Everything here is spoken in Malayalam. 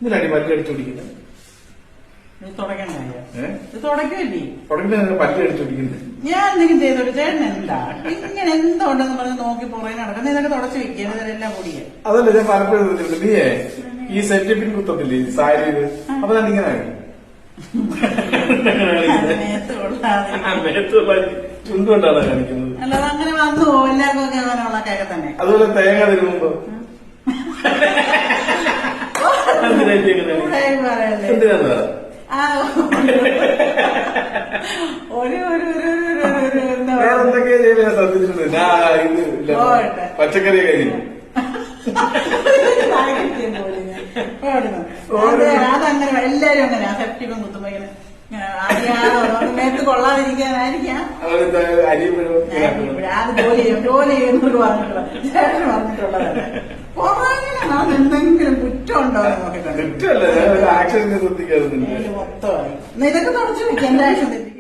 ഇതിലടി പല്ല് അടിച്ചു പിടിക്കുന്നത് പല്ല് അടിച്ചു പിടിക്കുന്നത്. ഞാൻ എന്തെങ്കിലും ചെയ്തോട്ട് ചേട്ടൻ എന്താ ഇങ്ങനെ എന്തുണ്ടെന്ന് പറഞ്ഞ് നോക്കി പുറകെ നടക്കുന്നത്? ഇതൊക്കെ തുടച്ചു വെക്കുക എല്ലാം കൂടിയ. അതല്ല ഞാൻ പലപ്പോഴും നീയേ ഈ സെറ്റപ്പിൻ കുത്തത്തില്ലേ സാരിയില്, അപ്പൊ ഞാൻ ഇങ്ങനെ ചുണ്ടുകൊണ്ടാണ് കാണിക്കുന്നത്. അല്ലാതെ അങ്ങനെ വന്നു പോകും എല്ലാവർക്കും അങ്ങനെയുള്ള കേക്കെ തന്നെ. അതുപോലെ തേങ്ങ തിരുമ്പോ എന്തിനാ വേറെന്തൊക്കെയാ ചെയ്യാൻ ശ്രദ്ധിച്ചിട്ടുണ്ട്. പച്ചക്കറി കഴിഞ്ഞു അതങ്ങനെ എല്ലാരും അങ്ങനെയാ. സെപ്റ്റിക്കും കുത്തുമ്പോ ഇങ്ങനെ മേത്ത് കൊള്ളാതിരിക്കാനായിരിക്കാം അത് ജോലി ചെയ്യുന്നവർക്ക് പറഞ്ഞിട്ടുള്ള ചേട്ടന് പറഞ്ഞിട്ടുള്ളതല്ലേ. എന്തെങ്കിലും കുറ്റം ഉണ്ടോ എന്ന് നോക്കിയിട്ടുണ്ട്. മൊത്തമായി ഇതൊക്കെ തുടച്ചു വെക്കാം. എന്റെ ആക്ഷൻ തെറ്റി.